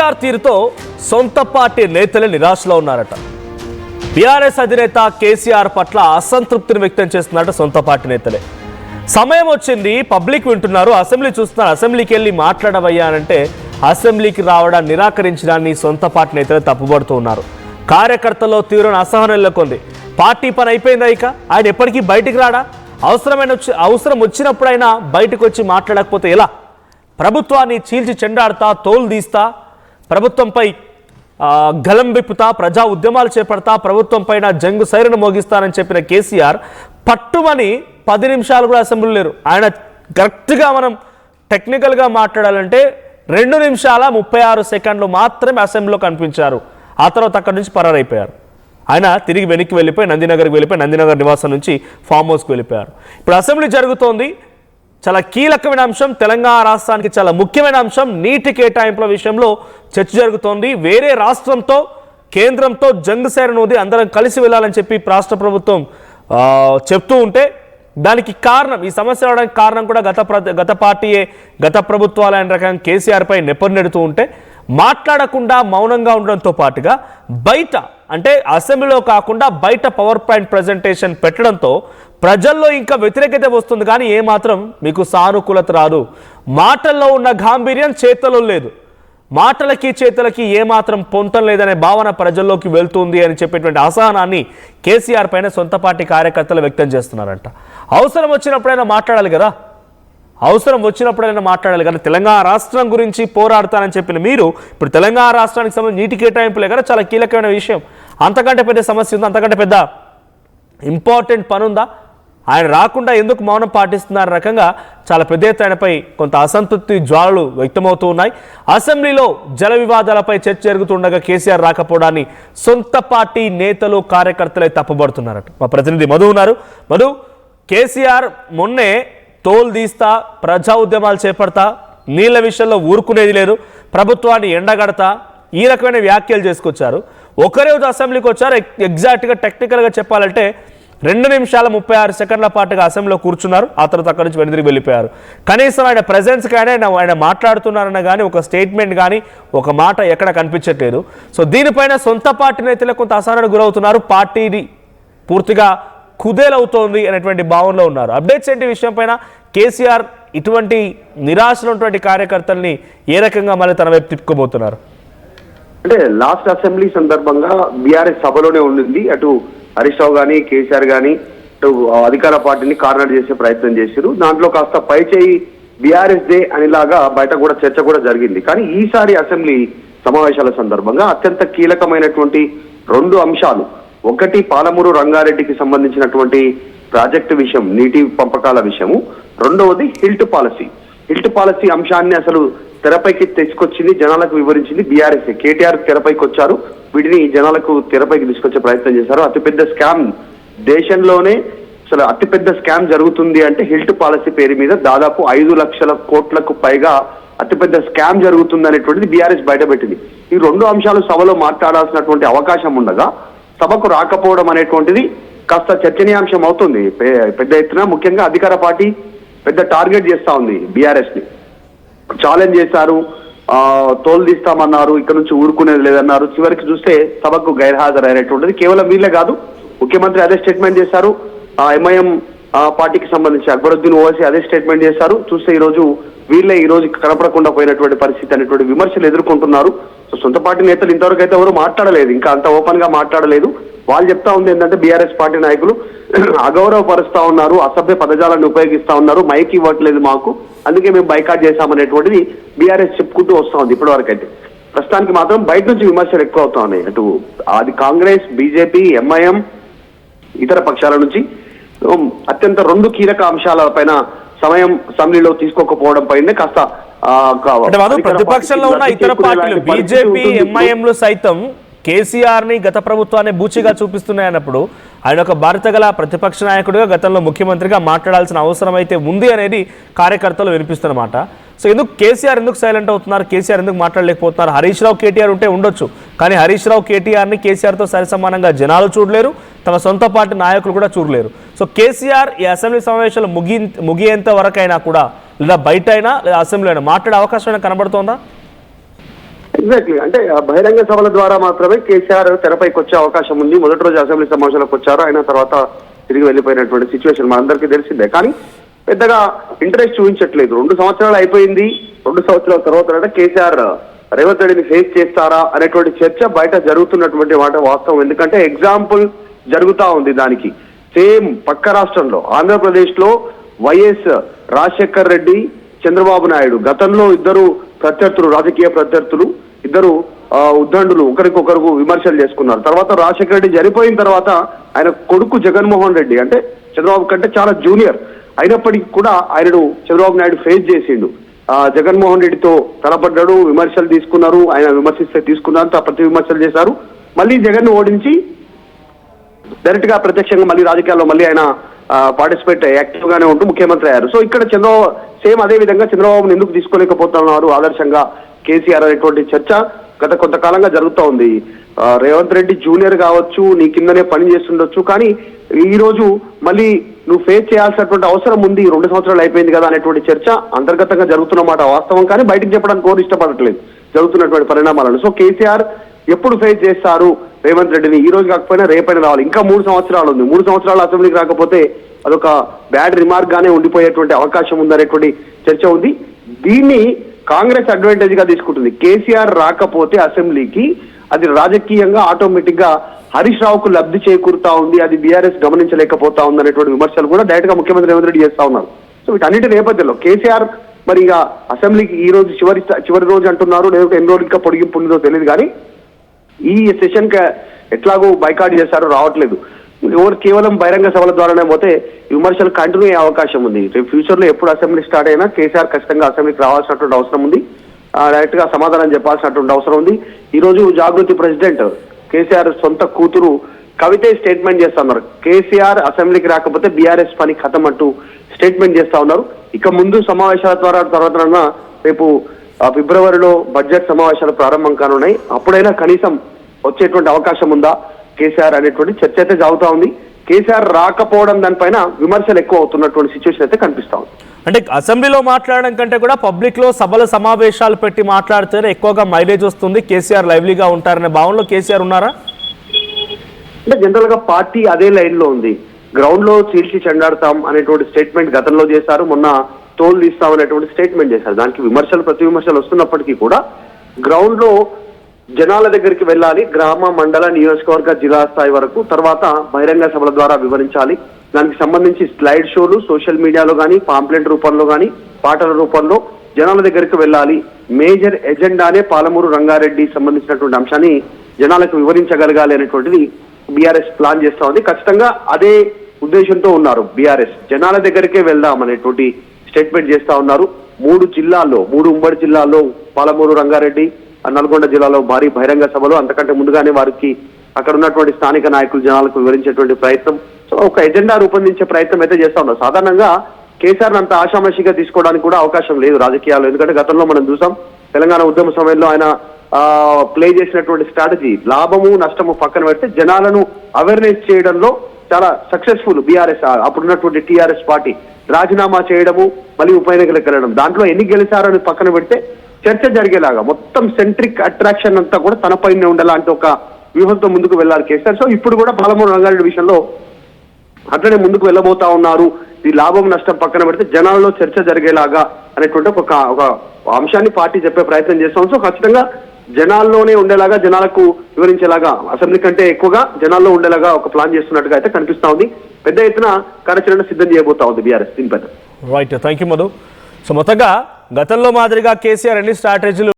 కేసీఆర్ తీరుతో సొంత పార్టీ నేతలు నిరాశలో ఉన్నారట. బీఆర్ఎస్ అధినేత కేసీఆర్ పట్ల అసంతృప్తిని వ్యక్తం చేస్తున్నారట సొంత పార్టీ నేతలే. సమయం వచ్చింది, పబ్లిక్ వింటున్నారు, అసెంబ్లీ చూస్తున్నారు, అసెంబ్లీకి వెళ్ళి మాట్లాడవయ్యా అంటే అసెంబ్లీకి రావడం నిరాకరించడాన్ని సొంత పార్టీ నేతలు తప్పుపడుతూ ఉన్నారు. కార్యకర్తల్లో తీవ్రమైన అసహనం నెలకొంది. పార్టీ పని అయిపోయిందా, ఇక ఆయన ఎప్పటికీ బయటికి రాడా? అవసరం వచ్చినప్పుడైనా బయటకు వచ్చి మాట్లాడకపోతే ఎలా? ప్రభుత్వాన్ని చీల్చి చెండాడుతా, తోలు తీస్తా, ప్రభుత్వంపై గలం విప్పుతా, ప్రజా ఉద్యమాలు చేపడతా, ప్రభుత్వం పైన జంగు సైరను మోగిస్తానని చెప్పిన కేసీఆర్ పట్టుమని 10 నిమిషాలు కూడా అసెంబ్లీ లేరు. ఆయన కరెక్ట్గా మనం టెక్నికల్గా మాట్లాడాలంటే 2 నిమిషాల 36 సెకండ్లు మాత్రమే అసెంబ్లీలో కనిపించారు. ఆ తర్వాత అక్కడి నుంచి పరారైపోయారు. ఆయన తిరిగి వెనక్కి వెళ్ళిపోయి నందినగర్కి వెళ్ళిపోయి నందినగర్ నివాసం నుంచి ఫామ్ హౌస్కి వెళ్ళిపోయారు. ఇప్పుడు అసెంబ్లీ జరుగుతోంది. చాలా కీలకమైన అంశం, తెలంగాణ రాష్ట్రానికి చాలా ముఖ్యమైన అంశం. నీటి కేటాయింపుల విషయంలో చర్చ జరుగుతోంది. వేరే రాష్ట్రంతో కేంద్రంతో జంగు సైరనూది అందరం కలిసి వెళ్ళాలని చెప్పి రాష్ట్ర ప్రభుత్వం చెప్తూ ఉంటే దానికి కారణం, ఈ సమస్య రావడానికి కారణం కూడా గత పార్టీయే, గత ప్రభుత్వాలు అనే రకంగా కేసీఆర్పై నెపనెడుతూ ఉంటే మాట్లాడకుండా మౌనంగా ఉండడంతో పాటుగా బయట అంటే అసెంబ్లీలో కాకుండా బయట పవర్ పాయింట్ ప్రజెంటేషన్ పెట్టడంతో ప్రజల్లో ఇంకా వ్యతిరేకత వస్తుంది, కానీ ఏమాత్రం మీకు సానుకూలత రాదు. మాటల్లో ఉన్న గాంభీర్యం చేతల్లో లేదు. మాటలకి చేతలకి ఏమాత్రం పొంతం లేదనే భావన ప్రజల్లోకి వెళ్తుంది అని చెప్పేటువంటి అసహనాన్ని కేసీఆర్ పైన సొంత పార్టీ కార్యకర్తలు వ్యక్తం చేస్తున్నారంట. అవసరం వచ్చినప్పుడైనా మాట్లాడాలి కదా, కానీ తెలంగాణ రాష్ట్రం గురించి పోరాడతానని చెప్పిన మీరు ఇప్పుడు తెలంగాణ రాష్ట్రానికి సంబంధించి నీటి కేటాయింపులే కదా చాలా కీలకమైన విషయం. అంతకంటే పెద్ద సమస్య ఉందా? అంతకంటే పెద్ద ఇంపార్టెంట్ పని ఉందా? ఆయన రాకుండా ఎందుకు మౌనం పాటిస్తున్నారు రకంగా చాలా పెద్ద ఎత్తునపై కొంత అసంతృప్తి జ్వాలలు వ్యక్తమవుతూ ఉన్నాయి. అసెంబ్లీలో జల వివాదాలపై చర్చ జరుగుతుండగా కేసీఆర్ రాకపోవడాన్ని సొంత పార్టీ నేతలు కార్యకర్తలే తప్పుపడుతున్నారట. మా ప్రతినిధి మధు ఉన్నారు. మధు, కేసీఆర్ మొన్నే తోలు తీస్తా, ప్రజా ఉద్యమాలు చేపడతా, నీళ్ల విషయంలో ఊరుకునేది లేదు, ప్రభుత్వాన్ని ఎండగడతా, ఈ రకమైన వ్యాఖ్యలు చేసుకొచ్చారు. ఒకరే అసెంబ్లీకి వచ్చారు. ఎగ్జాక్ట్గా టెక్నికల్గా చెప్పాలంటే 2 నిమిషాల 36 సెకండ్ల పాటుగా అసెంబ్లీలో కూర్చున్నారు. ఆ తర్వాత అక్కడి నుంచి వెనుదిరిగి వెళ్ళిపోయారు. కనీసం ఆయన ప్రెజెన్స్ కానీ ఆయన మాట్లాడుతున్నారన్న కానీ ఒక స్టేట్మెంట్ కానీ ఒక మాట ఎక్కడ కనిపించట్లేదు. సో దీనిపైన సొంత పార్టీ నేతలు కొంత అసహనానికి గురవుతున్నారు. పార్టీని పూర్తిగా కుదేలవుతోంది అనేటువంటి భావనలో ఉన్నారు. అప్డేట్స్ ఏంటి విషయం పైన? కేసీఆర్ ఇటువంటి నిరాశలో ఉన్నటువంటి కార్యకర్తల్ని ఏ రకంగా మళ్ళీ తన వైపు తిప్పుకోబోతున్నారు? అంటే లాస్ట్ అసెంబ్లీ సందర్భంగా బీఆర్ఎస్ సభలోనే ఉండింది. అటు హరీష్ రావు కానీ కేసీఆర్ కానీ అటు అధికార పార్టీని కార్నర్ చేసే ప్రయత్నం చేశారు. దాంట్లో కాస్త పై చేయి బీఆర్ఎస్ డే అనేలాగా బయట కూడా చర్చ కూడా జరిగింది. కానీ ఈసారి అసెంబ్లీ సమావేశాల సందర్భంగా అత్యంత కీలకమైనటువంటి 2 అంశాలు, ఒకటి పాలమూరు రంగారెడ్డికి సంబంధించినటువంటి ప్రాజెక్టు విషయం, నీటి పంపకాల విషయము, రెండవది హిల్ట్ పాలసీ అంశాన్ని అసలు తెరపైకి తెచ్చుకొచ్చింది, జనాలకు వివరించింది బీఆర్ఎస్. కేటీఆర్ తెరపైకి వచ్చారు, వీటిని జనాలకు తెరపైకి తీసుకొచ్చే ప్రయత్నం చేశారు. అతిపెద్ద స్కామ్ దేశంలోనే, అసలు అతిపెద్ద స్కామ్ జరుగుతుంది అంటే హిల్ట్ పాలసీ పేరు మీద దాదాపు 5 లక్షల కోట్లకు పైగా అతిపెద్ద స్కామ్ జరుగుతుంది అనేటువంటిది బీఆర్ఎస్ బయటపెట్టింది. ఈ 2 అంశాలు సభలో మాట్లాడాల్సినటువంటి అవకాశం ఉండగా సభకు రాకపోవడం అనేటువంటిది కాస్త చర్చనీయాంశం అవుతుంది పెద్ద ఎత్తున. ముఖ్యంగా అధికార పార్టీ పెద్ద టార్గెట్ చేస్తా ఉంది బీఆర్ఎస్ ని. ఛాలెంజ్ చేశారు, తోలు తీస్తామన్నారు, ఇక్కడ నుంచి ఊరుకునేది లేదన్నారు. చివరికి చూస్తే సభకు గైర్హాజరైనటువంటిది కేవలం వీళ్ళే కాదు, ముఖ్యమంత్రి అదే స్టేట్మెంట్ చేశారు. ఎంఐఎం పార్టీకి సంబంధించి అక్బరుద్దీన్ ఓవైసీ అదే స్టేట్మెంట్ చేశారు. చూస్తే వీళ్ళే ఈ రోజు కనపడకుండా పోయినటువంటి పరిస్థితి అనేటువంటి విమర్శలు ఎదుర్కొంటున్నారు. సో సొంత పార్టీ నేతలు ఇంతవరకు అయితే ఎవరు మాట్లాడలేదు, ఇంకా అంత ఓపెన్ గా మాట్లాడలేదు. వాళ్ళు చెప్తా ఉంది ఏంటంటే బీఆర్ఎస్ పార్టీ నాయకులు అగౌరవపరుస్తా ఉన్నారు, అసభ్య పదజాలాన్ని ఉపయోగిస్తా ఉన్నారు, మైక్ ఇవ్వట్లేదు మాకు, అందుకే మేము బైకాట్ చేశామనేటువంటిది బీఆర్ఎస్ చెప్పుకుంటూ వస్తా ఉంది ఇప్పటి వరకు అయితే. ప్రస్తుతానికి మాత్రం బయట నుంచి విమర్శలు ఎక్కువ అవుతా ఉన్నాయి. అటు అది కాంగ్రెస్, బీజేపీ, ఎంఐఎం, ఇతర పక్షాల నుంచి అత్యంత 2 కీలక అంశాల పైన సమయం అసెంబ్లీలో తీసుకోకపోవడం పైన కాస్త ప్రతిపక్షంలో ఉన్న ఇతర పార్టీలు బీజేపీ, ఎంఐఎంలు సైతం కేసీఆర్ ని గత ప్రభుత్వాన్ని బూచిగా చూపిస్తున్నాయన్నప్పుడు ఆయన ఒక బాధ్యత గల ప్రతిపక్ష నాయకుడిగా గతంలో ముఖ్యమంత్రిగా మాట్లాడాల్సిన అవసరం అయితే ఉంది అనేది కార్యకర్తలు వినిపిస్తున్నమాట. సో ఎందుకు కేసీఆర్ ఎందుకు సైలెంట్ అవుతున్నారు? కేసీఆర్ ఎందుకు మాట్లాడలేకపోతున్నారు? హరీష్ రావు, కేటీఆర్ ఉంటే ఉండొచ్చు, కానీ హరీష్ రావు, కేటీఆర్ని కేసీఆర్తో సరిసమానంగా జనాలు చూడలేరు, తమ సొంత పార్టీ నాయకులు కూడా చూడలేరు. సో కేసీఆర్ ఈ అసెంబ్లీ సమావేశాలు ముగియేంత వరకైనా కూడా లేదా బయట అయినా లేదా అసెంబ్లీ అయినా మాట్లాడే అవకాశం కనబడుతోందా? ఎగ్జాక్ట్లీ. అంటే ఆ బహిరంగ సభల ద్వారా మాత్రమే కేసీఆర్ తెరపైకి వచ్చే అవకాశం ఉంది. మొదటి రోజు అసెంబ్లీ సమావేశాలకు వచ్చారు, ఆయన తర్వాత తిరిగి వెళ్ళిపోయినటువంటి సిచ్యువేషన్ మనందరికీ తెలిసిందే. కానీ పెద్దగా ఇంట్రెస్ట్ చూపించట్లేదు. 2 సంవత్సరాలు అయిపోయింది. 2 సంవత్సరాల తర్వాత కేసీఆర్ రేవంత్ రెడ్డిని ఫేస్ చేస్తారా అనేటువంటి చర్చ బయట జరుగుతున్నటువంటి మాట వాస్తవం. ఎందుకంటే ఎగ్జాంపుల్ జరుగుతా ఉంది దానికి. సేమ్ పక్క రాష్ట్రంలో ఆంధ్రప్రదేశ్ లో వైఎస్ రాజశేఖర్ రెడ్డి, చంద్రబాబు నాయుడు గతంలో ఇద్దరు ప్రత్యర్థులు, రాజకీయ ప్రత్యర్థులు, ఇద్దరు ఉద్దండులు ఒకరికొకరు విమర్శలు చేసుకున్నారు. తర్వాత రాజశేఖర రెడ్డి చనిపోయిన తర్వాత ఆయన కొడుకు జగన్మోహన్ రెడ్డి, అంటే చంద్రబాబు కంటే చాలా జూనియర్ అయినప్పటికీ కూడా ఆయనను చంద్రబాబు నాయుడు ఫేస్ చేసిండు. జగన్మోహన్ రెడ్డితో తలపడ్డాడు, విమర్శలు తీసుకున్నారు, ఆయన విమర్శిస్తే తీసుకున్నారు, ప్రతి విమర్శలు చేశారు. మళ్ళీ జగన్ ఓడించి డైరెక్ట్ గా ప్రత్యక్షంగా మళ్ళీ రాజకీయాల్లో మళ్ళీ ఆయన పార్టిసిపేట్ యాక్టివ్ గానే ఉంటూ ముఖ్యమంత్రి అయ్యారు. సో ఇక్కడ చంద్రబాబు సేమ్ అదే విధంగా చంద్రబాబును ఎందుకు తీసుకోలేకపోతున్నారు ఆదర్శంగా కేసీఆర్ అనేటువంటి చర్చ గత కొంతకాలంగా జరుగుతూ ఉంది. రేవంత్ రెడ్డి జూనియర్ కావచ్చు, నీ కిందనే పని చేస్తుండొచ్చు, కానీ ఈ రోజు మళ్ళీ నువ్వు ఫేస్ చేయాల్సినటువంటి అవసరం ఉంది. 2 సంవత్సరాలు అయిపోయింది కదా అనేటువంటి చర్చ అంతర్గతంగా జరుగుతున్నమాట వాస్తవం. కానీ బయటకు చెప్పడానికి కోరు ఇష్టపడట్లేదు జరుగుతున్నటువంటి పరిణామాలను. సో కేసీఆర్ ఎప్పుడు ఫేస్ చేస్తారు రేవంత్ రెడ్డిని? ఈ రోజు కాకపోయినా రేపైనా రావాలి. ఇంకా 3 సంవత్సరాలు ఉంది. 3 సంవత్సరాలు అసెంబ్లీకి రాకపోతే అదొక బ్యాడ్ రిమార్క్ గానే ఉండిపోయేటువంటి అవకాశం ఉందనేటువంటి చర్చ ఉంది. దీన్ని కాంగ్రెస్ అడ్వాంటేజ్ గా తీసుకుంటుంది. కేసీఆర్ రాకపోతే అసెంబ్లీకి అది రాజకీయంగా ఆటోమేటిక్ గా హరీష్ రావుకు లబ్ధి చేకూరుతా ఉంది. అది బీఆర్ఎస్ గమనించలేకపోతా ఉంది అనేటువంటి విమర్శలు కూడా డైరెక్ట్ గా ముఖ్యమంత్రి రేవంత్ రెడ్డి చేస్తా ఉన్నారు. సో వీటన్నిటి నేపథ్యంలో కేసీఆర్ మరి ఇక అసెంబ్లీకి ఈ రోజు చివరి రోజు అంటున్నారు, లేదంటే ఎన్ని రోజులు ఇంకా పొడిగింపు ఉందో తెలియదు. కానీ ఈ సెషన్ కి ఎట్లాగో బైకాట్ చేశారో రావట్లేదు. ఎవరు కేవలం బహిరంగ సభల ద్వారానే పోతే విమర్శలు కంటిన్యూ అయ్యే అవకాశం ఉంది. రేపు ఫ్యూచర్ లో ఎప్పుడు అసెంబ్లీ స్టార్ట్ అయినా కేసీఆర్ ఖచ్చితంగా అసెంబ్లీకి రావాల్సినటువంటి అవసరం ఉంది. డైరెక్ట్ గా సమాధానం చెప్పాల్సినటువంటి అవసరం ఉంది. ఈ రోజు జాగృతి ప్రెసిడెంట్ కేసీఆర్ సొంత కూతురు కవితే స్టేట్మెంట్ చేస్తా ఉన్నారు. కేసీఆర్ అసెంబ్లీకి రాకపోతే బీఆర్ఎస్ పని ఖతం అంటూ స్టేట్మెంట్ చేస్తా ఉన్నారు. ఇక ముందు సమావేశాల తర్వాత రేపు ఫిబ్రవరిలో బడ్జెట్ సమావేశాలు ప్రారంభం కానున్నాయి. అప్పుడైనా కనీసం వచ్చేటువంటి అవకాశం ఉందా కేసీఆర్ అనేటువంటి చర్చ అయితే సాగుతా ఉంది. కేసీఆర్ రాకపోవడం దానిపైన విమర్శలు ఎక్కువ అవుతున్నటువంటి సిచ్యువేషన్ అయితే కనిపిస్తా ఉంది. అంటే అసెంబ్లీలో మాట్లాడడం కంటే కూడా పబ్లిక్ లో సభల సమావేశాలు పెట్టి మాట్లాడితేనే ఎక్కువగా మైలేజ్ వస్తుంది, కేసీఆర్ లైవ్లీగా ఉంటారనే భావనలో కేసీఆర్ ఉన్నారా? అంటే జనరల్ గా పార్టీ అదే లైన్ లో ఉంది. గ్రౌండ్ లో చీల్చి చెండాడతాం అనేటువంటి స్టేట్మెంట్ గతంలో చేశారు, మొన్న తోలు తీస్తాం అనేటువంటి స్టేట్మెంట్ చేశారు. దానికి విమర్శలు ప్రతి విమర్శలు వస్తున్నప్పటికీ కూడా గ్రౌండ్ లో జనాల దగ్గరికి వెళ్ళాలి, గ్రామ మండల నియోజకవర్గ జిల్లా స్థాయి వరకు, తర్వాత బహిరంగ సభల ద్వారా వివరించాలి. దానికి సంబంధించి స్లైడ్ షోలు సోషల్ మీడియాలో కానీ, పాంప్లెట్ రూపంలో కానీ, పాటల రూపంలో జనాల దగ్గరికి వెళ్ళాలి. మేజర్ ఎజెండానే పాలమూరు రంగారెడ్డి సంబంధించినటువంటి అంశాన్ని జనాలకు వివరించగలగాలి అనేటువంటిది బీఆర్ఎస్ ప్లాన్ చేస్తా ఉంది. ఖచ్చితంగా అదే ఉద్దేశంతో ఉన్నారు బీఆర్ఎస్. జనాల దగ్గరికే వెళ్దాం అనేటువంటి స్టేట్మెంట్ చేస్తా ఉన్నారు. 3 ఉమ్మడి జిల్లాల్లో పాలమూరు రంగారెడ్డి, నల్గొండ జిల్లాలో భారీ బహిరంగ సభలు, అంతకంటే ముందుగానే వారికి అక్కడ ఉన్నటువంటి స్థానిక నాయకులు జనాలకు వివరించేటువంటి ప్రయత్నం, సో ఒక ఎజెండా రూపొందించే ప్రయత్నం అయితే చేస్తా ఉన్నారు. సాధారణంగా కేసీఆర్ అంత ఆషామాషిగా తీసుకోవడానికి కూడా అవకాశం లేదు రాజకీయాల్లో. ఎందుకంటే గతంలో మనం చూసాం తెలంగాణ ఉద్యమ సమయంలో ఆయన ప్లే చేసినటువంటి స్ట్రాటజీ లాభము నష్టము పక్కన పెడితే జనాలను అవేర్నెస్ చేయడంలో చాలా సక్సెస్ఫుల్ బీఆర్ఎస్. అప్పుడున్నటువంటి టీఆర్ఎస్ పార్టీ రాజీనామా చేయడము, మళ్ళీ ఉప ఎన్నికలకు వెళ్ళడం, దాంట్లో ఎన్ని గెలిచారని పక్కన పెడితే చర్చ జరిగేలాగా మొత్తం సెంట్రిక్ అట్రాక్షన్ అంతా కూడా తన పైన ఉండేలాంటి ఒక వ్యూహంతో ముందుకు వెళ్ళాలి కేసీఆర్. సో ఇప్పుడు కూడా పాలమూరు రంగారెడ్డి విషయంలో అట్లనే ముందుకు వెళ్ళబోతా ఉన్నారు. ఈ లాభం నష్టం పక్కన పెడితే జనాల్లో చర్చ జరిగేలాగా అనేటువంటి ఒక అంశాన్ని పార్టీ చెప్పే ప్రయత్నం చేస్తాం. సో ఖచ్చితంగా జనాల్లోనే ఉండేలాగా, జనాలకు వివరించేలాగా, అసెంబ్లీ కంటే ఎక్కువగా జనాల్లో ఉండేలాగా ఒక ప్లాన్ చేస్తున్నట్టుగా అయితే కనిపిస్తా ఉంది. పెద్ద ఎత్తున కార్యాచరణ సిద్ధం చేయబోతా ఉంది బీఆర్ఎస్ దీనిపైన. Right, thank you Madhu. So మొత్తంగా గతంలో మాదిరిగా కేసీఆర్ ఎన్ని స్ట్రాటజీలు